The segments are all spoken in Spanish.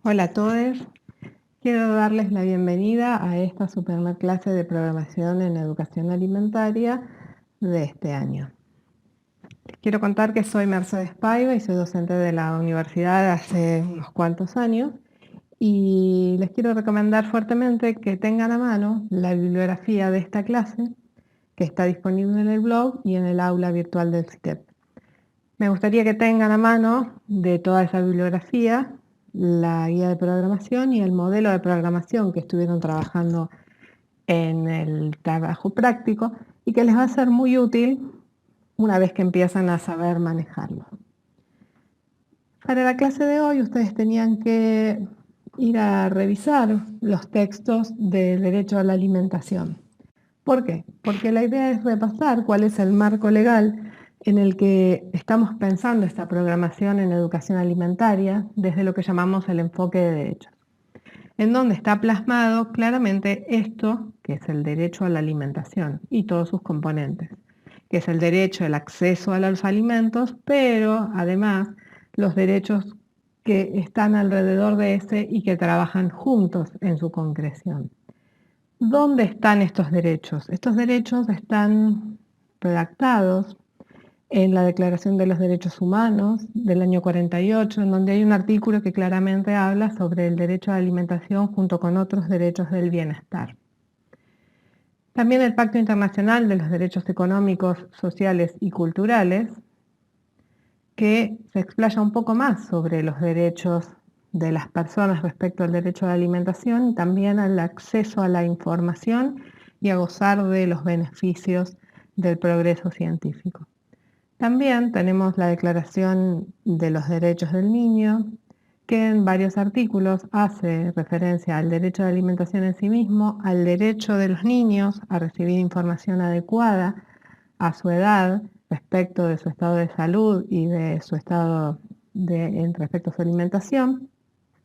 Hola a todos. Quiero darles la bienvenida a esta super clase de programación en educación alimentaria de este año. Les quiero contar que soy Mercedes Paiva y soy docente de la universidad hace unos cuantos años y les quiero recomendar fuertemente que tengan a mano la bibliografía de esta clase que está disponible en el blog y en el aula virtual del CITEP. Me gustaría que tengan a mano de toda esa bibliografía la guía de programación y el modelo de programación que estuvieron trabajando en el trabajo práctico y que les va a ser muy útil una vez que empiezan a saber manejarlo. Para la clase de hoy ustedes tenían que ir a revisar los textos del derecho a la alimentación. ¿Por qué? Porque la idea es repasar cuál es el marco legal en el que estamos pensando esta programación en educación alimentaria desde lo que llamamos el enfoque de derechos, en donde está plasmado claramente esto, que es el derecho a la alimentación y todos sus componentes, que es el derecho al acceso a los alimentos, pero además los derechos que están alrededor de ese y que trabajan juntos en su concreción. ¿Dónde están estos derechos? Estos derechos están redactados en la Declaración de los Derechos Humanos del año 48, en donde hay un artículo que claramente habla sobre el derecho a la alimentación junto con otros derechos del bienestar. También el Pacto Internacional de los Derechos Económicos, Sociales y Culturales, que se explaya un poco más sobre los derechos de las personas respecto al derecho a la alimentación y también al acceso a la información y a gozar de los beneficios del progreso científico. También tenemos la Declaración de los Derechos del Niño, que en varios artículos hace referencia al derecho a la alimentación en sí mismo, al derecho de los niños a recibir información adecuada a su edad respecto de su estado de salud y de su estado respecto a su alimentación,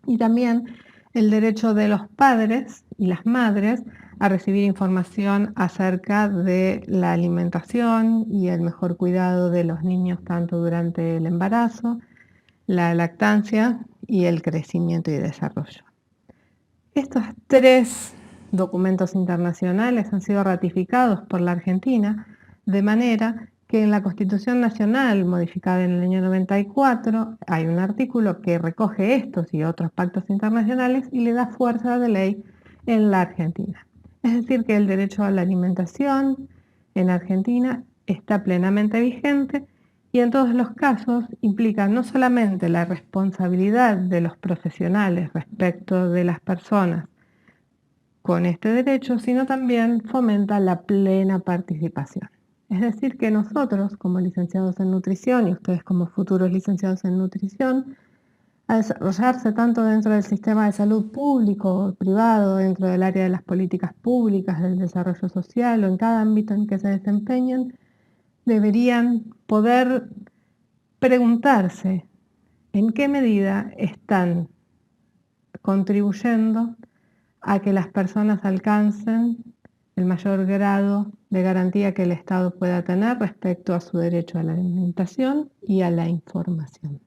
y también el derecho de los padres y las madres a recibir información acerca de la alimentación y el mejor cuidado de los niños tanto durante el embarazo, la lactancia y el crecimiento y desarrollo. Estos tres documentos internacionales han sido ratificados por la Argentina de manera que en la Constitución Nacional, modificada en el año 94, hay un artículo que recoge estos y otros pactos internacionales y le da fuerza de ley en la Argentina. Es decir, que el derecho a la alimentación en Argentina está plenamente vigente y en todos los casos implica no solamente la responsabilidad de los profesionales respecto de las personas con este derecho, sino también fomenta la plena participación. Es decir, que nosotros como licenciados en nutrición y ustedes como futuros licenciados en nutrición, al desarrollarse tanto dentro del sistema de salud público o privado, dentro del área de las políticas públicas, del desarrollo social o en cada ámbito en que se desempeñen, deberían poder preguntarse en qué medida están contribuyendo a que las personas alcancen el mayor grado de garantía que el Estado pueda tener respecto a su derecho a la alimentación y a la información.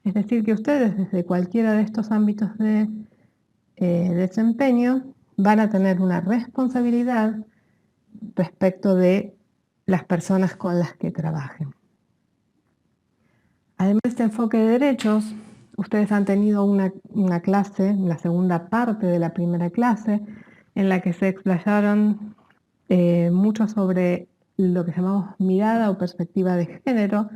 Es decir, que ustedes desde cualquiera de estos ámbitos de desempeño van a tener una responsabilidad respecto de las personas con las que trabajen. Además de este enfoque de derechos, ustedes han tenido una clase, la segunda parte de la primera clase, en la que se explayaron mucho sobre lo que llamamos mirada o perspectiva de género.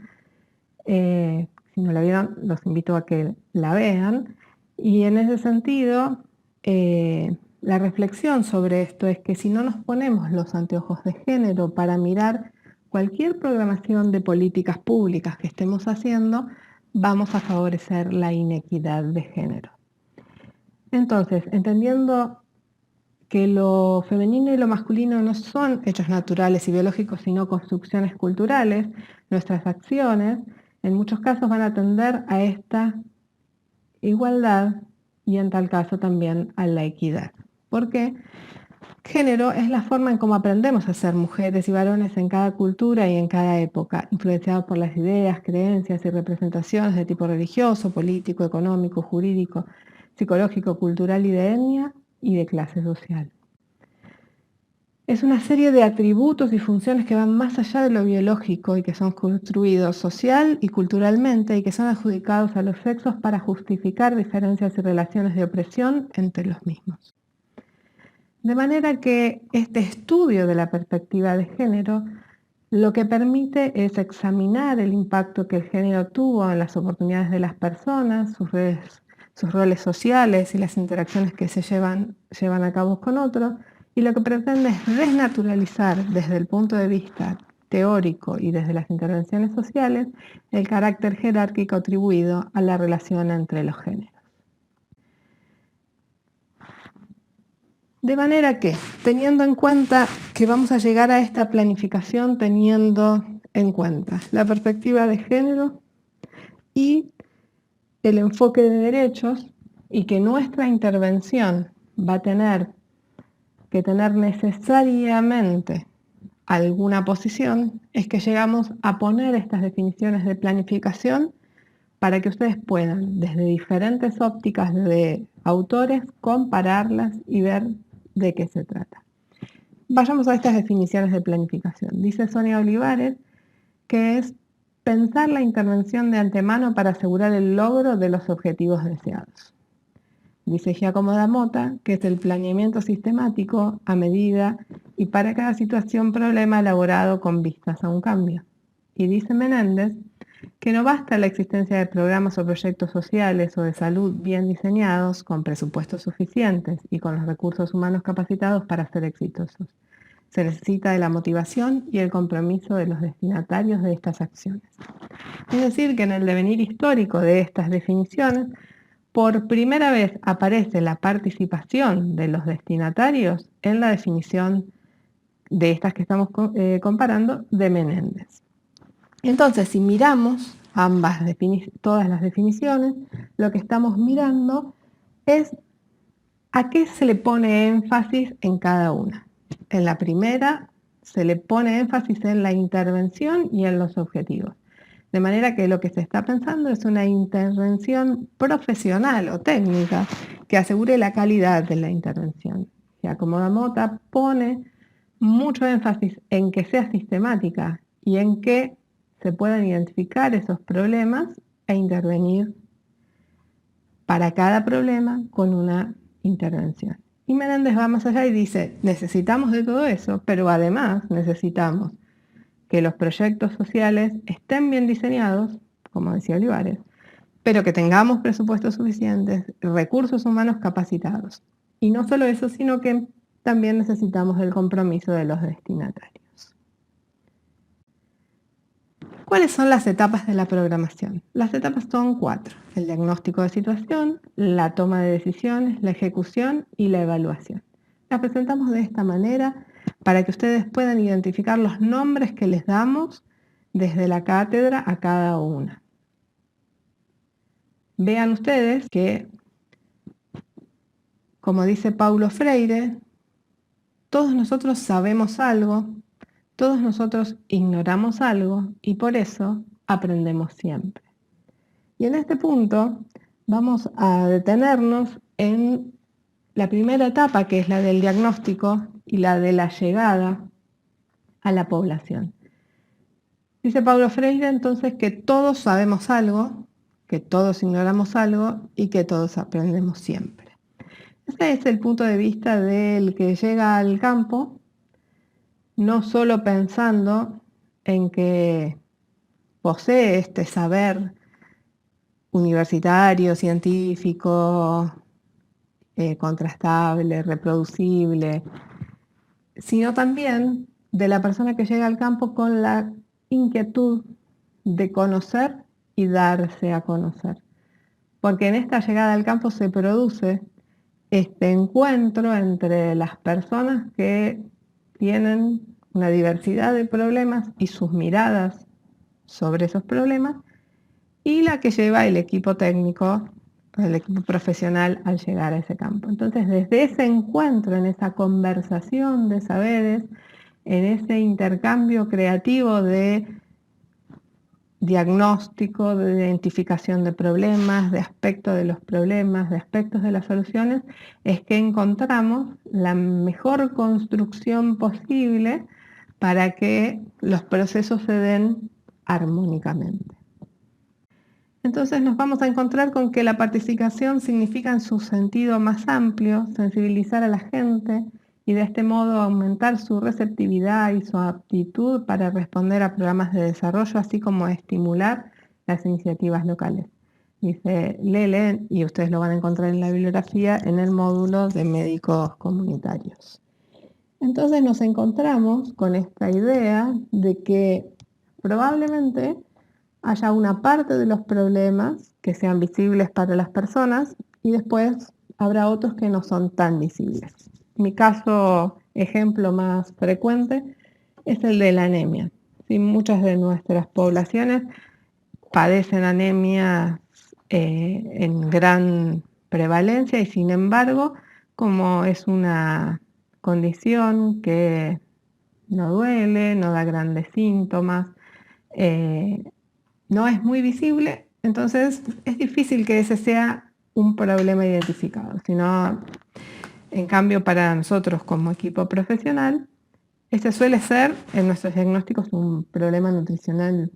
Si no la vieron, los invito a que la vean. Y en ese sentido, la reflexión sobre esto es que si no nos ponemos los anteojos de género para mirar cualquier programación de políticas públicas que estemos haciendo, vamos a favorecer la inequidad de género. Entonces, entendiendo que lo femenino y lo masculino no son hechos naturales y biológicos, sino construcciones culturales, nuestras acciones en muchos casos van a tender a esta igualdad y en tal caso también a la equidad. ¿Por qué? Género es la forma en cómo aprendemos a ser mujeres y varones en cada cultura y en cada época, influenciados por las ideas, creencias y representaciones de tipo religioso, político, económico, jurídico, psicológico, cultural y de etnia y de clase social. Es una serie de atributos y funciones que van más allá de lo biológico y que son construidos social y culturalmente y que son adjudicados a los sexos para justificar diferencias y relaciones de opresión entre los mismos. De manera que este estudio de la perspectiva de género lo que permite es examinar el impacto que el género tuvo en las oportunidades de las personas, sus roles sociales y las interacciones que se llevan a cabo con otros, y lo que pretende es desnaturalizar desde el punto de vista teórico y desde las intervenciones sociales el carácter jerárquico atribuido a la relación entre los géneros. De manera que, teniendo en cuenta que vamos a llegar a esta planificación teniendo en cuenta la perspectiva de género y el enfoque de derechos, y que nuestra intervención va a tener que tener necesariamente alguna posición, es que llegamos a poner estas definiciones de planificación para que ustedes puedan, desde diferentes ópticas de autores, compararlas y ver de qué se trata. Vayamos a estas definiciones de planificación. Dice Sonia Olivares que es pensar la intervención de antemano para asegurar el logro de los objetivos deseados. Dice Giacomo da Motta que es el planeamiento sistemático a medida y para cada situación problema elaborado con vistas a un cambio. Y dice Menéndez que no basta la existencia de programas o proyectos sociales o de salud bien diseñados, con presupuestos suficientes y con los recursos humanos capacitados para ser exitosos. Se necesita de la motivación y el compromiso de los destinatarios de estas acciones. Es decir, que en el devenir histórico de estas definiciones, por primera vez aparece la participación de los destinatarios en la definición de estas que estamos comparando de Menéndez. Entonces, si miramos todas las definiciones, lo que estamos mirando es a qué se le pone énfasis en cada una. En la primera se le pone énfasis en la intervención y en los objetivos. De manera que lo que se está pensando es una intervención profesional o técnica que asegure la calidad de la intervención. Giacomo da Motta pone mucho énfasis en que sea sistemática y en que se puedan identificar esos problemas e intervenir para cada problema con una intervención. Y Menéndez va más allá y dice, necesitamos de todo eso, pero además necesitamos que los proyectos sociales estén bien diseñados, como decía Olivares, pero que tengamos presupuestos suficientes, recursos humanos capacitados. Y no solo eso, sino que también necesitamos el compromiso de los destinatarios. ¿Cuáles son las etapas de la programación? Las etapas son 4. El diagnóstico de situación, la toma de decisiones, la ejecución y la evaluación. Las presentamos de esta manera para que ustedes puedan identificar los nombres que les damos desde la cátedra a cada una. Vean ustedes que, como dice Paulo Freire, todos nosotros sabemos algo, todos nosotros ignoramos algo y por eso aprendemos siempre. Y en este punto vamos a detenernos en la primera etapa, que es la del diagnóstico y la de la llegada a la población. Dice Paulo Freire entonces que todos sabemos algo, que todos ignoramos algo y que todos aprendemos siempre. Ese es el punto de vista del que llega al campo, no solo pensando en que posee este saber universitario, científico, contrastable, reproducible, sino también de la persona que llega al campo con la inquietud de conocer y darse a conocer. Porque en esta llegada al campo se produce este encuentro entre las personas que tienen una diversidad de problemas y sus miradas sobre esos problemas, y la que lleva el equipo técnico, el equipo profesional al llegar a ese campo. Entonces, desde ese encuentro, en esa conversación de saberes, en ese intercambio creativo de diagnóstico, de identificación de problemas, de aspectos de los problemas, de aspectos de las soluciones, es que encontramos la mejor construcción posible para que los procesos se den armónicamente. Entonces nos vamos a encontrar con que la participación significa en su sentido más amplio sensibilizar a la gente y de este modo aumentar su receptividad y su aptitud para responder a programas de desarrollo, así como estimular las iniciativas locales. Dice Lele, y ustedes lo van a encontrar en la bibliografía, en el módulo de médicos comunitarios. Entonces nos encontramos con esta idea de que probablemente haya una parte de los problemas que sean visibles para las personas y después habrá otros que no son tan visibles. Mi caso, ejemplo más frecuente, es el de la anemia. ¿Sí? Muchas de nuestras poblaciones padecen anemia en gran prevalencia y sin embargo, como es una condición que no duele, no da grandes síntomas, no es muy visible, entonces es difícil que ese sea un problema identificado, sino, en cambio, para nosotros como equipo profesional, ese suele ser en nuestros diagnósticos un problema nutricional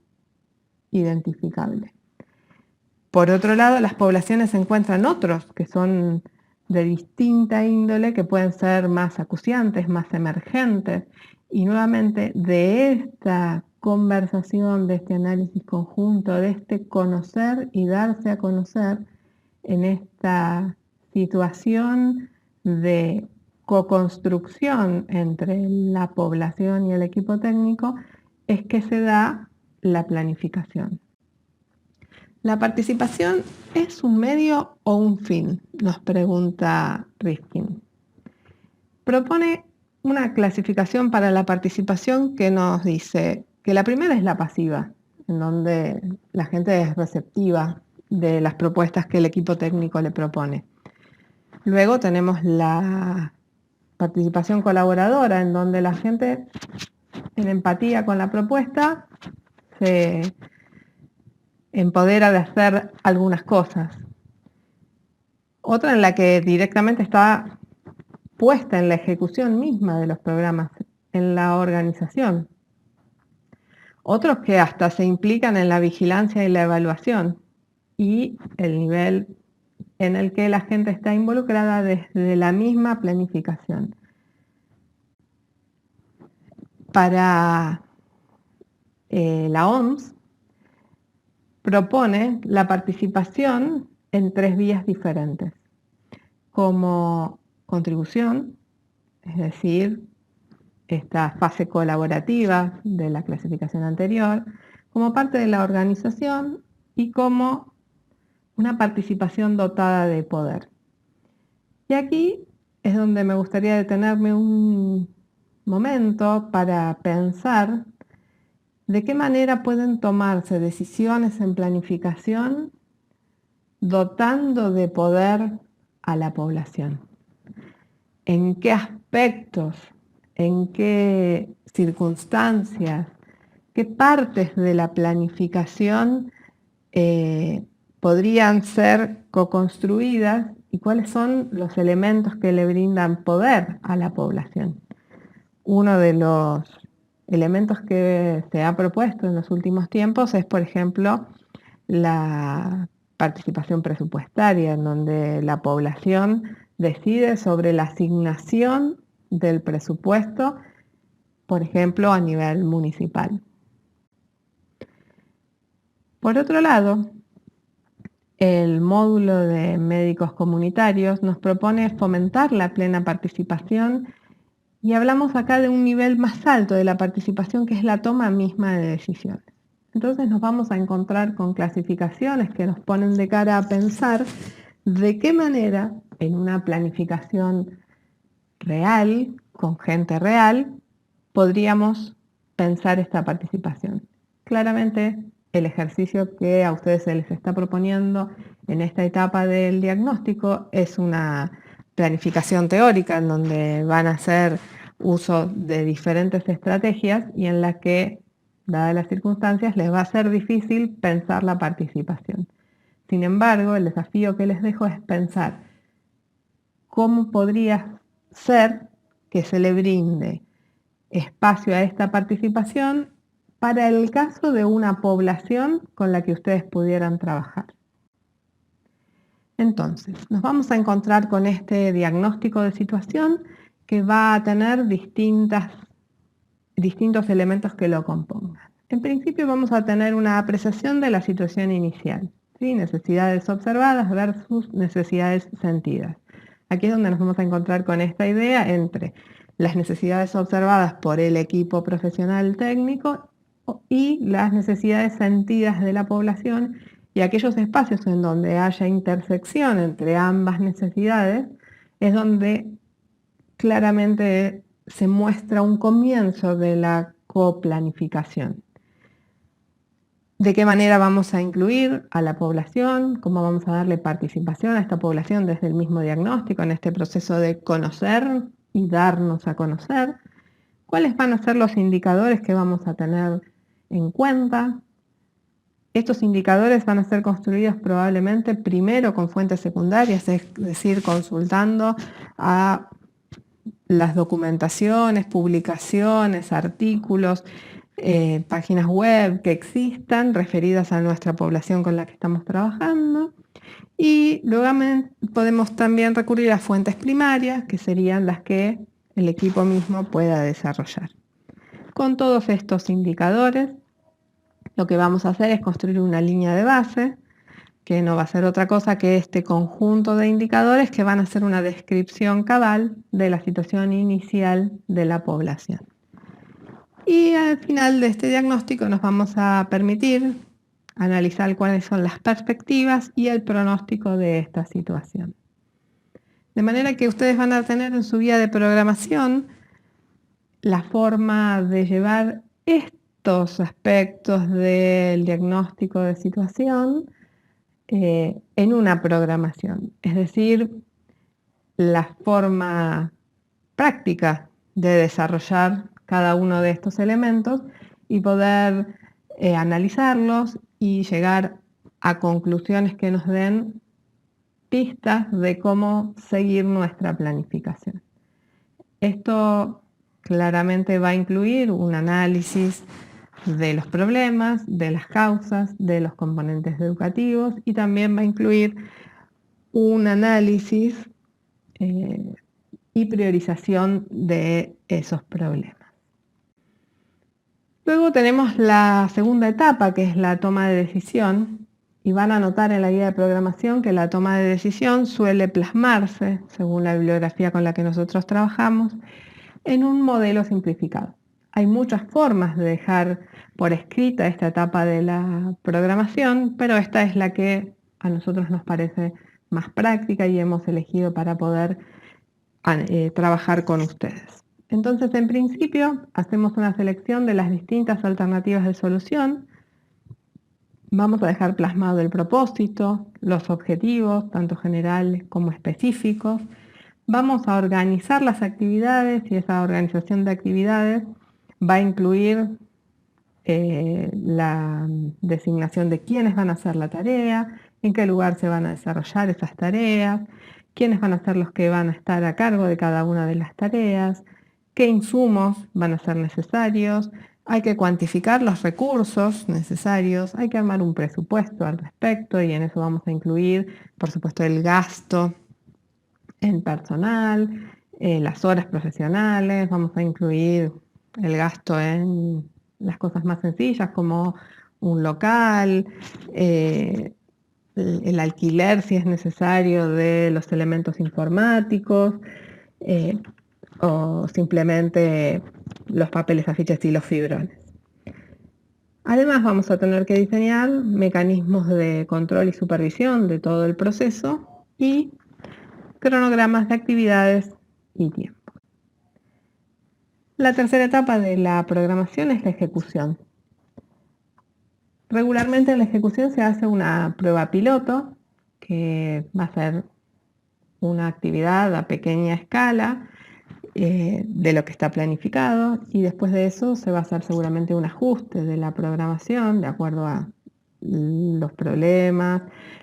identificable. Por otro lado, las poblaciones encuentran otros que son de distinta índole, que pueden ser más acuciantes, más emergentes, y nuevamente de esta conversación, de este análisis conjunto, de este conocer y darse a conocer en esta situación de co-construcción entre la población y el equipo técnico, es que se da la planificación. ¿La participación es un medio o un fin?, nos pregunta Rifkin. Propone una clasificación para la participación que nos dice que la primera es la pasiva, en donde la gente es receptiva de las propuestas que el equipo técnico le propone. Luego tenemos la participación colaboradora, en donde la gente, en empatía con la propuesta, se empodera de hacer algunas cosas. Otra en la que directamente está puesta en la ejecución misma de los programas, en la organización. Otros que hasta se implican en la vigilancia y la evaluación, y el nivel en el que la gente está involucrada desde la misma planificación. Para la OMS propone la participación en 3 vías diferentes, como contribución, es decir, esta fase colaborativa de la clasificación anterior, como parte de la organización y como una participación dotada de poder. Y aquí es donde me gustaría detenerme un momento para pensar de qué manera pueden tomarse decisiones en planificación dotando de poder a la población. ¿En qué aspectos, en qué circunstancias, qué partes de la planificación podrían ser co-construidas y cuáles son los elementos que le brindan poder a la población? Uno de los elementos que se ha propuesto en los últimos tiempos es, por ejemplo, la participación presupuestaria, en donde la población decide sobre la asignación del presupuesto, por ejemplo, a nivel municipal. Por otro lado, el módulo de médicos comunitarios nos propone fomentar la plena participación y hablamos acá de un nivel más alto de la participación, que es la toma misma de decisiones. Entonces nos vamos a encontrar con clasificaciones que nos ponen de cara a pensar de qué manera en una planificación real, con gente real, podríamos pensar esta participación. Claramente el ejercicio que a ustedes se les está proponiendo en esta etapa del diagnóstico es una planificación teórica en donde van a hacer uso de diferentes estrategias y en la que dadas las circunstancias, les va a ser difícil pensar la participación. Sin embargo, el desafío que les dejo es pensar cómo podría ser que se le brinde espacio a esta participación para el caso de una población con la que ustedes pudieran trabajar. Entonces, nos vamos a encontrar con este diagnóstico de situación que va a tener distintos elementos que lo compongan. En principio vamos a tener una apreciación de la situación inicial, ¿sí? Necesidades observadas versus necesidades sentidas. Aquí es donde nos vamos a encontrar con esta idea entre las necesidades observadas por el equipo profesional técnico y las necesidades sentidas de la población, y aquellos espacios en donde haya intersección entre ambas necesidades es donde claramente se muestra un comienzo de la coplanificación. ¿De qué manera vamos a incluir a la población? ¿Cómo vamos a darle participación a esta población desde el mismo diagnóstico en este proceso de conocer y darnos a conocer? ¿Cuáles van a ser los indicadores que vamos a tener en cuenta? Estos indicadores van a ser construidos probablemente primero con fuentes secundarias, es decir, consultando a las documentaciones, publicaciones, artículos, páginas web que existan referidas a nuestra población con la que estamos trabajando. Y luego podemos también recurrir a fuentes primarias, que serían las que el equipo mismo pueda desarrollar. Con todos estos indicadores, lo que vamos a hacer es construir una línea de base, que no va a ser otra cosa que este conjunto de indicadores que van a ser una descripción cabal de la situación inicial de la población. Y al final de este diagnóstico nos vamos a permitir analizar cuáles son las perspectivas y el pronóstico de esta situación. De manera que ustedes van a tener en su guía de programación la forma de llevar estos aspectos del diagnóstico de situación en una programación, es decir, la forma práctica de desarrollar cada uno de estos elementos y poder analizarlos y llegar a conclusiones que nos den pistas de cómo seguir nuestra planificación. Esto claramente va a incluir un análisis de los problemas, de las causas, de los componentes educativos, y también va a incluir un análisis y priorización de esos problemas. Luego tenemos la segunda etapa, que es la toma de decisión, y van a notar en la guía de programación que la toma de decisión suele plasmarse, según la bibliografía con la que nosotros trabajamos, en un modelo simplificado. Hay muchas formas de dejar por escrita esta etapa de la programación, pero esta es la que a nosotros nos parece más práctica y hemos elegido para poder trabajar con ustedes. Entonces, en principio, hacemos una selección de las distintas alternativas de solución. Vamos a dejar plasmado el propósito, los objetivos, tanto generales como específicos. Vamos a organizar las actividades y esa organización de actividades va a incluir la designación de quiénes van a hacer la tarea, en qué lugar se van a desarrollar esas tareas, quiénes van a ser los que van a estar a cargo de cada una de las tareas, qué insumos van a ser necesarios, hay que cuantificar los recursos necesarios, hay que armar un presupuesto al respecto y en eso vamos a incluir, por supuesto, el gasto en personal, las horas profesionales, vamos a incluir el gasto en las cosas más sencillas como un local, el alquiler si es necesario de los elementos informáticos o simplemente los papeles, afiches y los fibrones. Además vamos a tener que diseñar mecanismos de control y supervisión de todo el proceso y cronogramas de actividades y tiempo. La tercera etapa de la programación es la ejecución. Regularmente en la ejecución se hace una prueba piloto, que va a ser una actividad a pequeña escala, de lo que está planificado, y después de eso se va a hacer seguramente un ajuste de la programación de acuerdo a los problemas,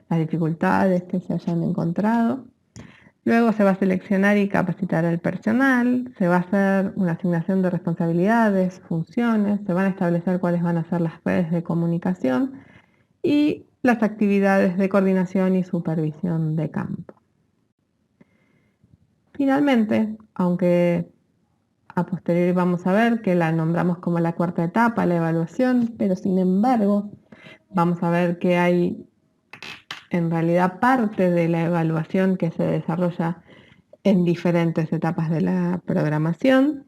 las dificultades que se hayan encontrado. Luego se va a seleccionar y capacitar al personal, se va a hacer una asignación de responsabilidades, funciones, se van a establecer cuáles van a ser las redes de comunicación y las actividades de coordinación y supervisión de campo. Finalmente, aunque a posteriori vamos a ver que la nombramos como la cuarta etapa, la evaluación, pero sin embargo vamos a ver que hay en realidad parte de la evaluación que se desarrolla en diferentes etapas de la programación.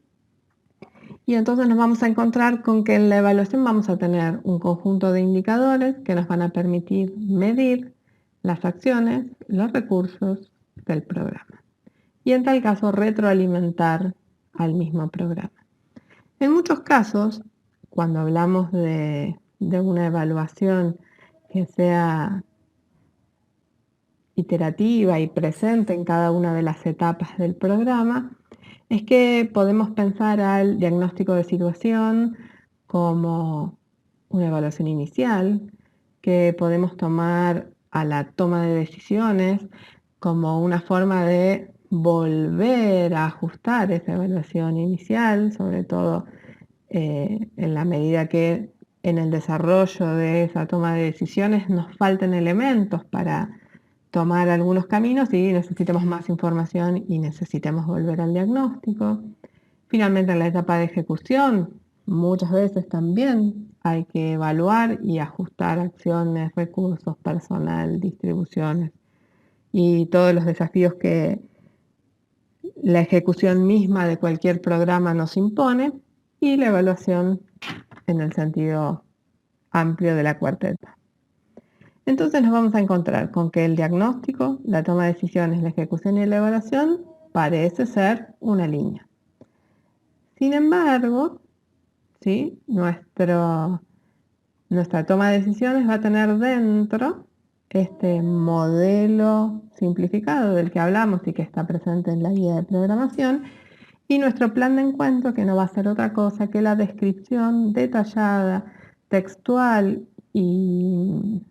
Y entonces nos vamos a encontrar con que en la evaluación vamos a tener un conjunto de indicadores que nos van a permitir medir las acciones, los recursos del programa. Y en tal caso retroalimentar al mismo programa. En muchos casos, cuando hablamos de una evaluación que sea iterativa y presente en cada una de las etapas del programa, es que podemos pensar al diagnóstico de situación como una evaluación inicial, que podemos tomar a la toma de decisiones como una forma de volver a ajustar esa evaluación inicial, sobre todo en la medida que en el desarrollo de esa toma de decisiones nos falten elementos para tomar algunos caminos y necesitemos más información y necesitemos volver al diagnóstico. Finalmente, en la etapa de ejecución, muchas veces también hay que evaluar y ajustar acciones, recursos, personal, distribuciones y todos los desafíos que la ejecución misma de cualquier programa nos impone, y la evaluación en el sentido amplio de la cuarta etapa. Entonces nos vamos a encontrar con que el diagnóstico, la toma de decisiones, la ejecución y la evaluación parece ser una línea. Sin embargo, ¿sí? Nuestra toma de decisiones va a tener dentro este modelo simplificado del que hablamos y que está presente en la guía de programación, y nuestro plan de encuentro, que no va a ser otra cosa que la descripción detallada, textual y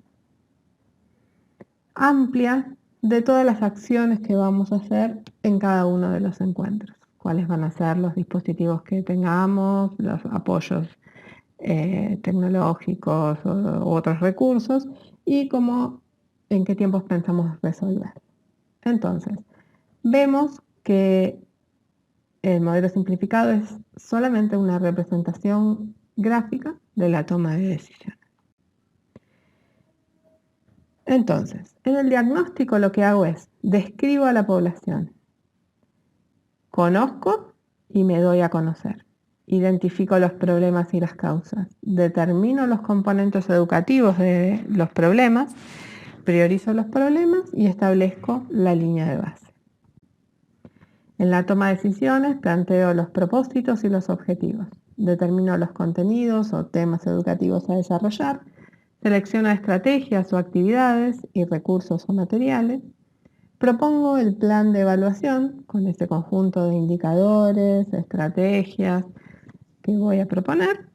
amplia de todas las acciones que vamos a hacer en cada uno de los encuentros. Cuáles van a ser los dispositivos que tengamos, los apoyos tecnológicos u otros recursos, y en qué tiempos pensamos resolver. Entonces, vemos que el modelo simplificado es solamente una representación gráfica de la toma de decisiones. Entonces, en el diagnóstico lo que hago es describo a la población, conozco y me doy a conocer, identifico los problemas y las causas, determino los componentes educativos de los problemas, priorizo los problemas y establezco la línea de base. En la toma de decisiones planteo los propósitos y los objetivos, determino los contenidos o temas educativos a desarrollar, selecciono estrategias o actividades y recursos o materiales, propongo el plan de evaluación con ese conjunto de indicadores, estrategias que voy a proponer,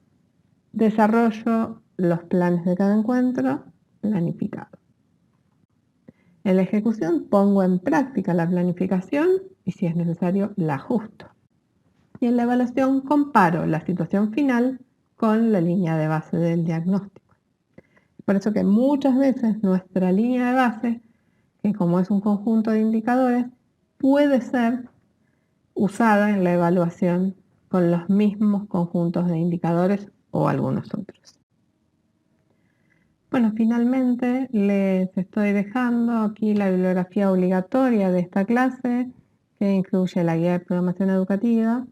desarrollo los planes de cada encuentro planificado. En la ejecución pongo en práctica la planificación y, si es necesario, la ajusto. Y en la evaluación comparo la situación final con la línea de base del diagnóstico. Por eso que muchas veces nuestra línea de base, que como es un conjunto de indicadores, puede ser usada en la evaluación con los mismos conjuntos de indicadores o algunos otros. Bueno, finalmente les estoy dejando aquí la bibliografía obligatoria de esta clase, que incluye la guía de programación educativa,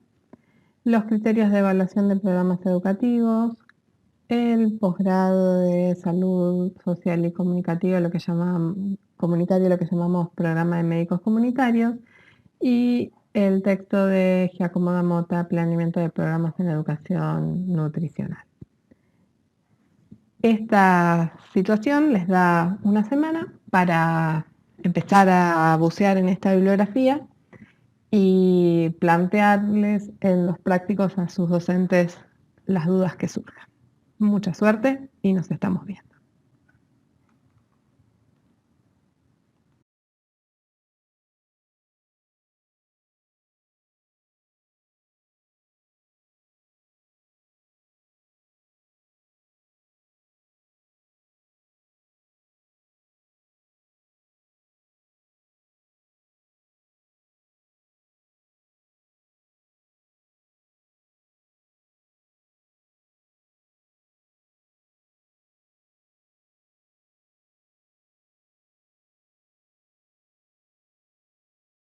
los criterios de evaluación de programas educativos, el posgrado de salud social y comunicativa, lo que llamamos programa de médicos comunitarios, y el texto de Giacomo da Motta, planeamiento de programas en educación nutricional. Esta situación les da una semana para empezar a bucear en esta bibliografía y plantearles en los prácticos a sus docentes las dudas que surjan. Mucha suerte y nos estamos viendo.